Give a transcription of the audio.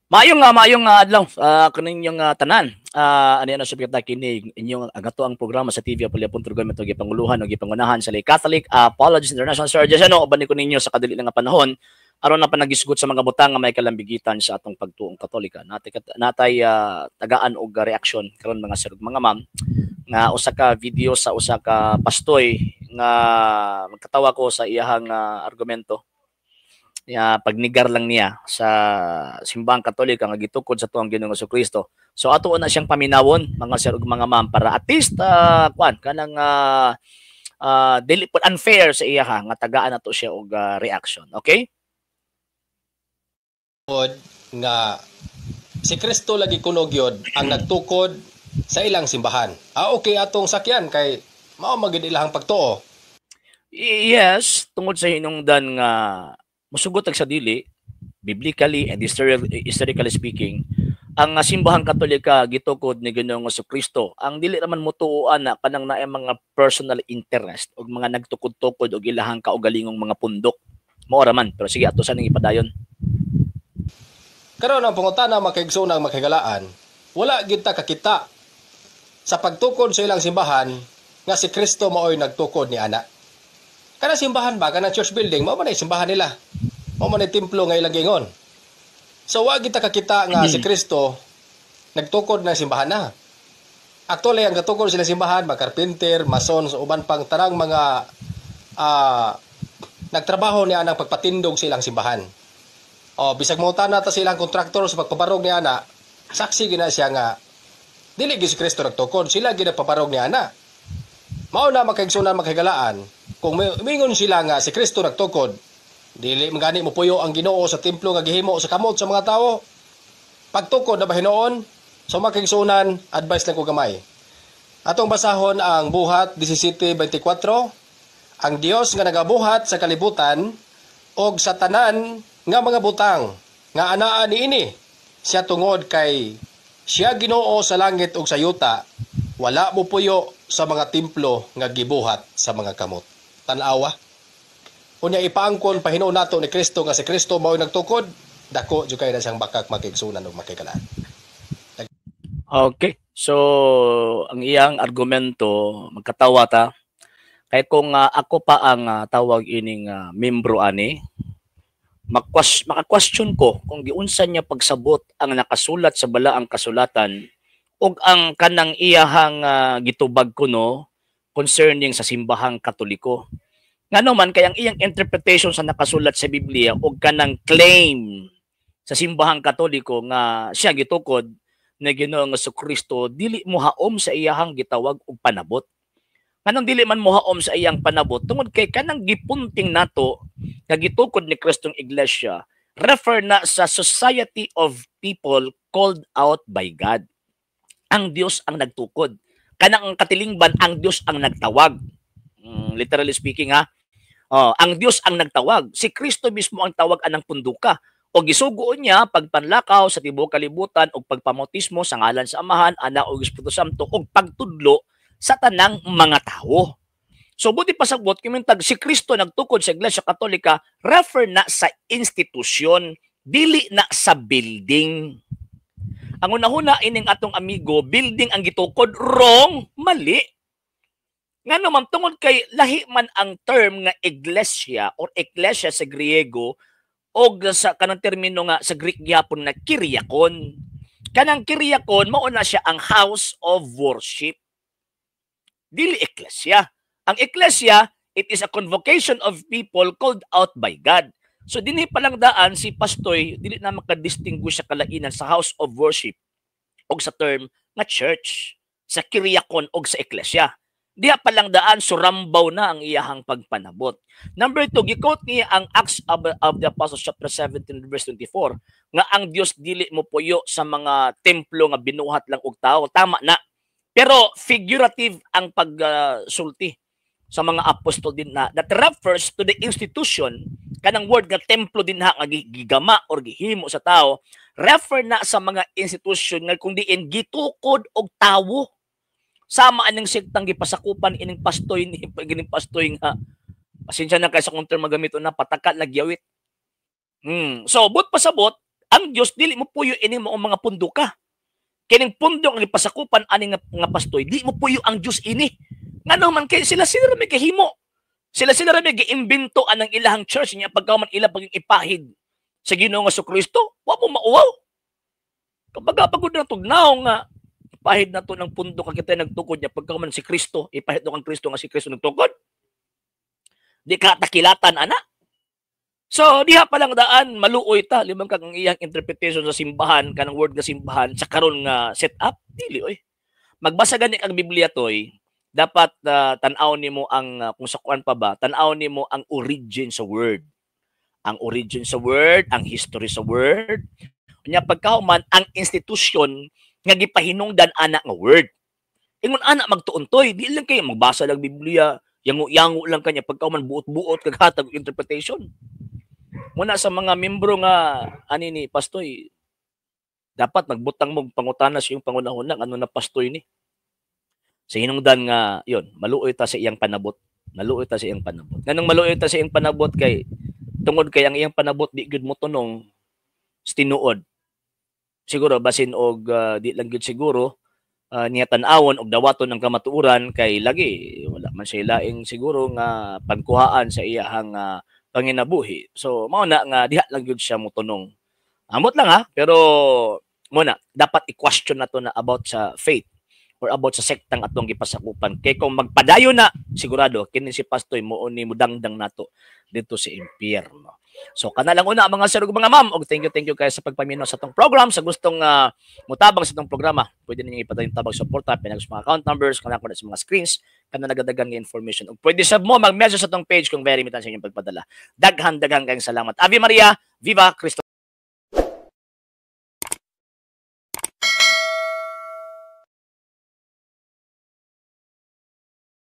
Maayong adlaw kaninyong tanan. Ano yan ang subject na kinig inyong agato ang programa sa TV Apolya.com ito gipanguluhan o gipangunahan sa Lay Catholic Apologies International Sir Jesano uban ko ninyo sa kadili nga panahon aron na panagisgot sa mga butang nga may kalambigitan sa atong pagtuong Katolika. Natay tagaan og reaksyon karon mga sir mga ma'am nga usa ka video sa usa ka pastoy nga magkatawa ko sa iyahang argumento pagnigar lang niya sa simbahang Katolika nga gitukod sa tuang Ginoong Jesucristo. So ato na siyang paminawon mga sir ug mga ma'am para at least kanang dili po unfair sa iya nga tagaan nato siya og reaction. Okay? Nga si Kristo lagi kuno gyud ang nagtukod sa ilang simbahan. Okay atong sakyan kay mao magid ilahang pagtuo. Yes, tungod sa hinungdan nga musugot sa dili, biblically and historically speaking, ang simbahang Katolika gitukod ni Ginoong Jesucristo. Ang dili naman mutuoan na kanang naay mga personal interest o mga nagtukod-tukod o ilahang kaugalingong mga pundok. Mao raman, pero sige ato sa ning ipadayon. Karon ang pangutana makaigsoon makahigalaan, wala gid ta kakita sa pagtukod sa ilang simbahan nga si Kristo maoy nagtukod ni ana. Kana simbahan ba kana church building mao man ay simbahan nila. Mao man ay templo nga ilang gingon. So wa kita kakita nga si Kristo nagtukod na simbahan na. Actually ang gatukod sila simbahan mga carpenter, mason sa uban pang tarang mga nagtrabaho ni anang pagpatindog silang simbahan. Bisag mo ta ta silang kontraktor sa pagpabarog ni ana, saksi gina siya nga dili gyud si Kristo nagtukod, sila gyud nagpabarog ni ana. Mao na makaigsunan makahigalaan kung mingon sila nga si Kristo nagtukod, dili magani mo puyo ang Ginoo sa templo nga gihimo sa kamot sa mga tawo. Pagtukod na ba hinuon? So makaigsunan, advice lang ko gamay. Atong basahon ang Buhat 17:24. Ang Dios nga nagabuhat sa kalibutan og sa tanan nga mga butang nga anaa niini siya tungod kay siya Ginoo sa langit ug sa yuta, wala mo puyo sa mga templo nga gibuhat sa mga kamot. Tan-awa. Unya ipaangkon pahinuon nato ni Kristo nga si Kristo mao nagtukod, dako jud kay na siyang bakak makigsunan ug makikalaan. Okay. So ang iyang argumento magkatawa ta kay kung ako pa ang tawag ining membro ani maka-question ko kung giunsa niya pagsabot ang nakasulat sa balaang kasulatan ug ang kanang iyahang gitubag kuno concerning sa simbahang Katoliko. Ngano man kay ang iyang interpretation sa nakasulat sa Biblia ug kanang claim sa simbahang Katoliko nga siya gitukod na Ginoong Jesucristo dili mohaom sa iyahang gitawag og panabot. Nganong dili man mohaom sa iyang panabot tungod kay kanang gipunting nato nga gitukod ni Kristong Iglesia refer na sa society of people called out by God. Ang Dios ang nagtukod. Kanang ang katilingban ang Dios ang nagtawag. Literally speaking ang Dios ang nagtawag. Si Kristo mismo ang tawag anang punduka. O gisugoon niya pagpanlakaw sa tibuok kalibutan o pagpamautismo sa ngalan sa Amahan, Anak ug Espiritu Santo o pagtudlo sa tanang mga tao. So buti pasabot kimintag si Kristo nagtukod sa Iglesia Katolika refer na sa institusyon, dili na sa building. Ang unahuna ining atong amigo, building ang gitukod, wrong, mali. Nga naman tungod kay lahi man ang term nga iglesia or ecclesia sa Griego o sa kanang termino nga sa Greek gyapon na kyriakon. Kanang kyriakon mao na siya ang house of worship. Dili ecclesia. Ang ecclesia, it is a convocation of people called out by God. So dinhi pa lang daan si pastoy dili na makadistinguish sa kalainan sa house of worship og sa term nga church, sa kyriakon og sa ecclesia. Diha pa lang daan surambaw na ang iyahang pagpanabot. Number 2, gi-quote niya ang Acts of the Apostles chapter 17 verse 24 nga ang Dios dili mo puyo sa mga templo nga binuhat lang og tao. Tama na. Pero figurative ang pagsulti sa mga apostol din na that refers to the institution. Kanang word nga templo din nga gigama or gihimo sa tao refer na sa mga institution nga kung diin gitukod og tawo. Sama anong sektang gipasakupan ining pastoy ni gining pastoy nga pasensya na kay sa counter magamit na pataka nagyawit. So but pasabot ang Dios dili mo puyo ini mo mga pundo ka. Kining pundo ang ipasakupan ani nga pastoy, di mo puyo ang Dios ini. Ngano man kay sila may kahimo. Sila may giimbento anang ilahang church niya pagkaman ila paging ipahid sa Ginoo nga Kristo, wa mo mauwaw. Kapag pagod na tugnaw nga ipahid na to ng pundo ka kita nagtukod niya pagkaman si Kristo, ipahid no kang Kristo nga si Kristo nagtukod. Di ka takilatan ana. So diha pa lang daan maluoy ta limang kag ang iyang interpretation sa simbahan kanang word nga simbahan sa karon nga setup dili oy. Magbasa gani ang Biblia toy, dapat tan-aw nimo ang kung sa kuan pa ba, tan-aw nimo ang origin sa word. Ang origin sa word, ang history sa word. Unya pagkahuman ang institusyon nga gipahinungdan ana nga word. Ingon ana magtuon-toy, di lang kay magbasa lang Biblia, yango-yango lang kanya pagkahuman buot-buot kag hatag interpretation. Muna sa mga membro nga ani ni pastoy, dapat magbutang mo pangutana sa iyong pangunahuna ano na pastoy ni. Sa hinungdan nga yon, maluoy ta sa iyang panabot. Maluoy ta sa iyang panabot. Nganong maluoy ta sa iyang panabot kay tungod kay ang iyang panabot di gud mo tunong tinuod. Siguro basin og di lang gud siguro niya tan-awon og dawaton ang kamatuoran kay lagi wala man siya laing siguro nga pagkuhaan sa iyang panginabuhi. So mao na nga diha lang gyud siya motunong. Amot lang ha, pero muna dapat i-question nato na about sa faith or about sa sektang atong gipasakupan. Kay kung magpadayon na sigurado kini si pastoy mo ni mudangdang nato dito sa impyerno. So kana lang una mga sir ug mga ma'am, og thank you kayo sa pagpaminaw sa atong program. Sa gustong mutabang sa atong programa, pwede ninyo ipadayon tabang suporta pinag sa mga account numbers kana ko sa mga screens kana nagadagan nga information. Og pwede sab mo mag-message sa atong page kung very mitan sa inyong pagpadala. Daghan kayong salamat. Ave Maria, viva Cristo.